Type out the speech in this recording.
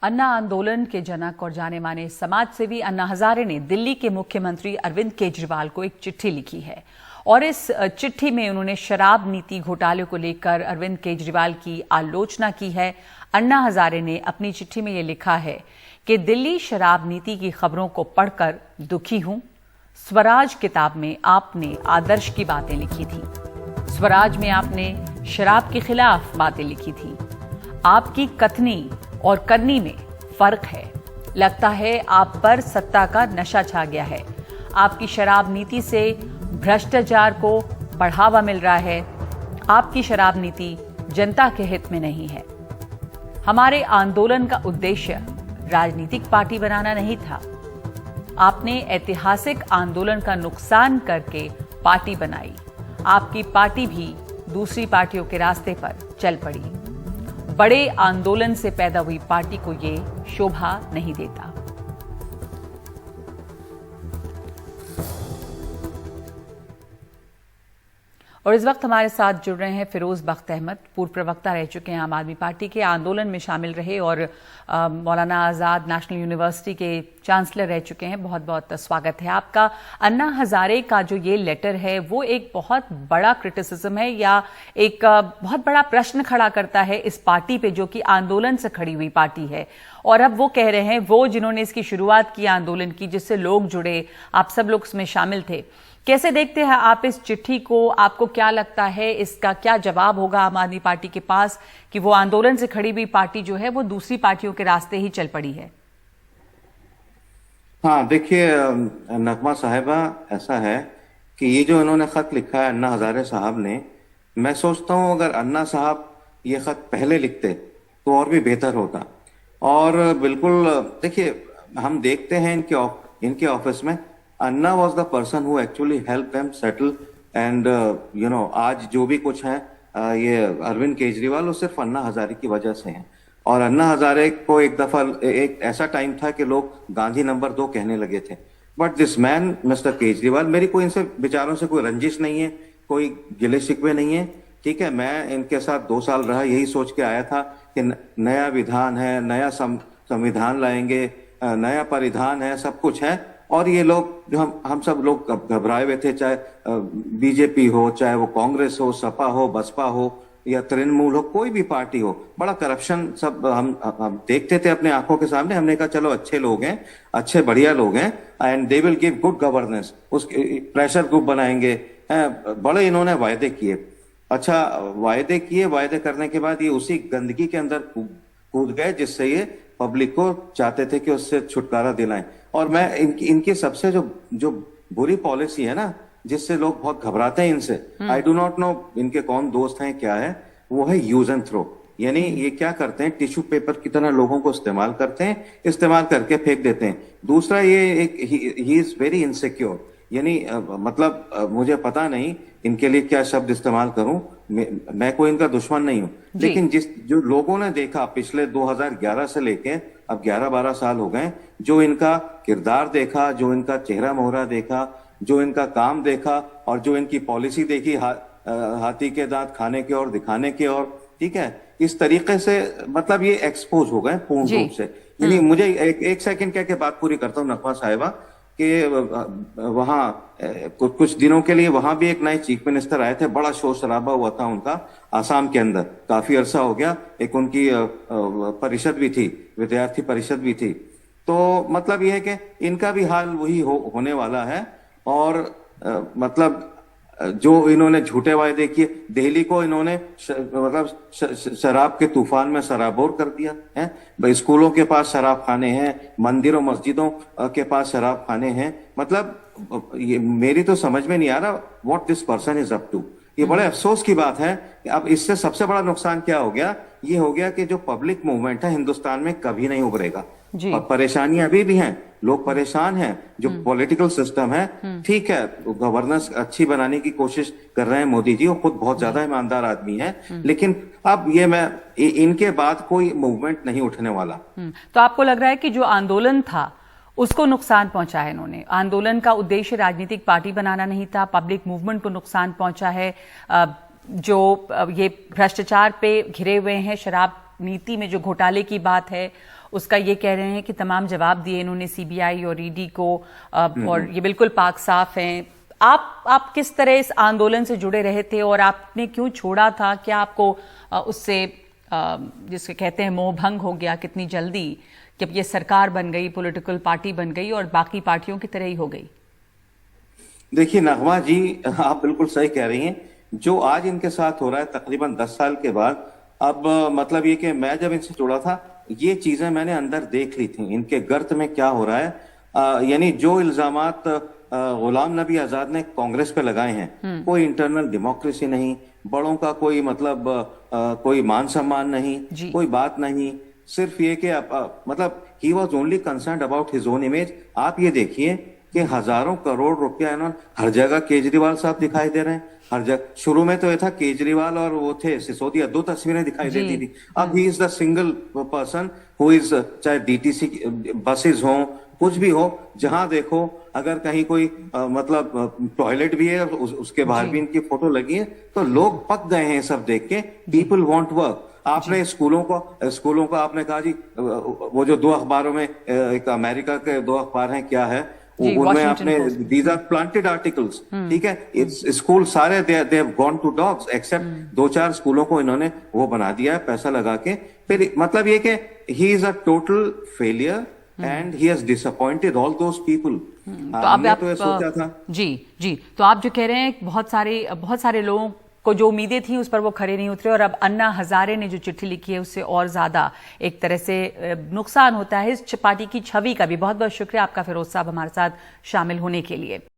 अन्ना आंदोलन के जनक और जाने माने समाजसेवी अन्ना हजारे ने दिल्ली के मुख्यमंत्री अरविंद केजरीवाल को एक चिट्ठी लिखी है और इस चिट्ठी में उन्होंने शराब नीति घोटाले को लेकर अरविंद केजरीवाल की आलोचना की है। अन्ना हजारे ने अपनी चिट्ठी में ये लिखा है कि दिल्ली शराब नीति की खबरों को पढ़कर दुखी हूं। स्वराज किताब में आपने आदर्श की बातें लिखी थी। स्वराज में आपने शराब के खिलाफ बातें लिखी थी। आपकी कथनी और करनी में फर्क है। लगता है आप पर सत्ता का नशा छा गया है। आपकी शराब नीति से भ्रष्टाचार को बढ़ावा मिल रहा है। आपकी शराब नीति जनता के हित में नहीं है। हमारे आंदोलन का उद्देश्य राजनीतिक पार्टी बनाना नहीं था। आपने ऐतिहासिक आंदोलन का नुकसान करके पार्टी बनाई। आपकी पार्टी भी दूसरी पार्टियों के रास्ते पर चल पड़ी। बड़े आंदोलन से पैदा हुई पार्टी को ये शोभा नहीं देता। और इस वक्त हमारे साथ जुड़ रहे हैं फिरोज बख्त अहमद, पूर्व प्रवक्ता रह चुके हैं आम आदमी पार्टी के, आंदोलन में शामिल रहे और मौलाना आजाद नेशनल यूनिवर्सिटी के चांसलर रह चुके हैं। बहुत बहुत स्वागत है आपका। अन्ना हजारे का जो ये लेटर है वो एक बहुत बड़ा क्रिटिसिज्म है या एक बहुत बड़ा प्रश्न खड़ा करता है इस पार्टी पे जो कि आंदोलन से खड़ी हुई पार्टी है। और अब वो कह रहे हैं, वो जिन्होंने इसकी शुरुआत की आंदोलन की, जिससे लोग जुड़े, आप सब लोग उसमें शामिल थे। कैसे देखते हैं आप इस चिट्ठी को? आपको क्या लगता है इसका क्या जवाब होगा आम आदमी पार्टी के पास कि वो आंदोलन से खड़ी हुई पार्टी जो है वो दूसरी पार्टियों के रास्ते ही चल पड़ी है? हाँ, देखिए नगमा साहिबा, ऐसा है कि ये जो इन्होंने खत लिखा है अन्ना हजारे साहब ने, मैं सोचता हूं अगर अन्ना साहब ये खत पहले लिखते तो और भी बेहतर होता। और बिल्कुल देखिए, हम देखते हैं इनके ऑफिस में Anna was the person who actually help them settle and आज जो भी कुछ है ये अरविंद केजरीवाल, वो सिर्फ अन्ना हजारे की वजह से है। और अन्ना हजारे को एक दफा एक ऐसा टाइम था कि लोग गांधी नंबर 2 कहने लगे थे। But this man mister Kejriwal, मेरी कोई इनसे विचारों से कोई रंजिश नहीं है, कोई गिले शिकवे नहीं है, ठीक है। मैं इनके साथ 2 साल रहा, यही सोच के आया था कि नया विधान है, नया संविधान लाएंगे, नया परिधान है, सब कुछ है। और ये लोग जो हम सब लोग घबराए हुए थे, चाहे बीजेपी हो, चाहे वो कांग्रेस हो, सपा हो, बसपा हो या तृणमूल हो, कोई भी पार्टी हो, बड़ा करप्शन सब हम देखते थे अपने आंखों के सामने। हमने कहा चलो अच्छे लोग हैं, अच्छे बढ़िया लोग हैं and they will give good governance, उसके प्रेशर ग्रुप बनाएंगे। बड़े इन्होंने वायदे किए। अच्छा, वायदे करने के बाद ये उसी गंदगी के अंदर कूद गए जिससे ये पब्लिक को चाहते थे कि उससे छुटकारा दिलाएं। और मैं इनकी सबसे जो बुरी पॉलिसी है ना, जिससे लोग बहुत घबराते हैं इनसे, आई डू नॉट नो इनके कौन दोस्त हैं क्या है, वो है यूज एंड थ्रो। यानी ये क्या करते हैं, टिश्यू पेपर की तरह लोगों को इस्तेमाल करते हैं, इस्तेमाल करके फेंक देते हैं। दूसरा, ये ही इज वेरी इनसिक्योर, यानी मतलब मुझे पता नहीं इनके लिए क्या शब्द इस्तेमाल करूं। मैं कोई इनका दुश्मन नहीं हूं, लेकिन जो लोगों ने देखा पिछले 2011 से लेके अब 11-12 साल हो गए, जो इनका किरदार देखा, जो इनका चेहरा मोहरा देखा, जो इनका काम देखा और जो इनकी पॉलिसी देखी, हाथी के दांत खाने के और दिखाने के और, ठीक है, इस तरीके से मतलब ये एक्सपोज हो गए पूर्ण रूप से। यानी मुझे एक सेकंड कह के बात पूरी करता हूँ नकवा साहिबा, कि वहां कुछ दिनों के लिए वहां भी एक नए चीफ मिनिस्टर आए थे, बड़ा शोर शराबा हुआ था उनका आसाम के अंदर, काफी अरसा हो गया। एक उनकी परिषद भी थी, विद्यार्थी परिषद भी थी। तो मतलब यह है कि इनका भी हाल वही होने वाला है। और मतलब जो इन्होंने झूठे वायदे किए, दिल्ली को इन्होंने मतलब शराब के तूफान में सराबोर कर दिया है। स्कूलों के पास शराब खाने हैं, मंदिरों मस्जिदों के पास शराब खाने हैं। मतलब ये मेरी तो समझ में नहीं आ रहा what this person is up to. ये बड़े अफसोस की बात है। अब इससे सबसे बड़ा नुकसान क्या हो गया, ये हो गया कि जो पब्लिक मूवमेंट है हिंदुस्तान में कभी नहीं उभरेगा। और परेशानियां अभी भी हैं, लोग परेशान हैं। जो पॉलिटिकल सिस्टम है, ठीक है, गवर्नेंस अच्छी बनाने की कोशिश कर रहे हैं मोदी जी, वो खुद बहुत ज्यादा ईमानदार आदमी है, लेकिन अब इनके बाद कोई मूवमेंट नहीं उठने वाला। तो आपको लग रहा है कि जो आंदोलन था उसको नुकसान पहुंचा है इन्होंने? आंदोलन का उद्देश्य राजनीतिक पार्टी बनाना नहीं था, पब्लिक मूवमेंट को नुकसान पहुंचा है। जो ये भ्रष्टाचार पे घिरे हुए हैं, शराब नीति में जो घोटाले की बात है उसका ये कह रहे हैं कि तमाम जवाब दिए इन्होंने सीबीआई और ईडी को, और ये बिल्कुल पाक साफ हैं। आप किस तरह इस आंदोलन से जुड़े रहे थे और आपने क्यों छोड़ा था? क्या आपको उससे जिसके कहते हैं मोह भंग हो गया कितनी जल्दी, जब ये सरकार बन गई, पॉलिटिकल पार्टी बन गई और बाकी पार्टियों की तरह ही हो गई? देखिए नगमा जी, आप बिल्कुल सही कह रही हैं। जो आज इनके साथ हो रहा है तकरीबन 10 साल के बाद, अब मतलब ये कि मैं जब इनसे जुड़ा था ये चीजें मैंने अंदर देख ली थी, इनके गर्त में क्या हो रहा है। यानी जो इल्जामात गुलाम नबी आजाद ने कांग्रेस पे लगाए हैं, कोई इंटरनल डेमोक्रेसी नहीं, बड़ों का कोई मतलब कोई मान सम्मान नहीं, कोई बात नहीं, सिर्फ ये कि मतलब he was only concern about his own image. आप ये देखिए कि हजारों करोड़ रुपया इन्होंने हर जगह, केजरीवाल साहब दिखाई दे रहे हैं हर जगह। शुरू में तो ये था केजरीवाल और वो थे सिसोदिया, 2 तस्वीरें दिखाई देती थी। अब he is the single person who is, चाहे डीटीसी बसेस हो, कुछ भी हो, जहां देखो अगर कहीं कोई मतलब टॉयलेट भी है उसके बाहर भी इनकी फोटो लगी है, तो लोग पक गए हैं सब देख के। People want work. आपने स्कूलों को आपने कहा जी, वो जो 2 अखबारों में, एक अमेरिका के 2 अखबार हैं, क्या है उनमें आपने, दीज आर प्लांटेड आर्टिकल्स, ठीक है। स्कूल सारे they have gone to dogs, except 2-4 स्कूलों को इन्होंने वो बना दिया है पैसा लगा के। फिर मतलब ये कि he is a total failure and he has disappointed all those people. तो अब आप, तो ये सोचा था जी, तो आप जो कह रहे हैं बहुत सारे लोगों को जो उम्मीदें थी उस पर वो खरे नहीं उतरे, और अब अन्ना हजारे ने जो चिट्ठी लिखी है उससे और ज्यादा एक तरह से नुकसान होता है इस पार्टी की छवि का भी। बहुत बहुत शुक्रिया आपका फिरोज साहब हमारे साथ शामिल होने के लिए।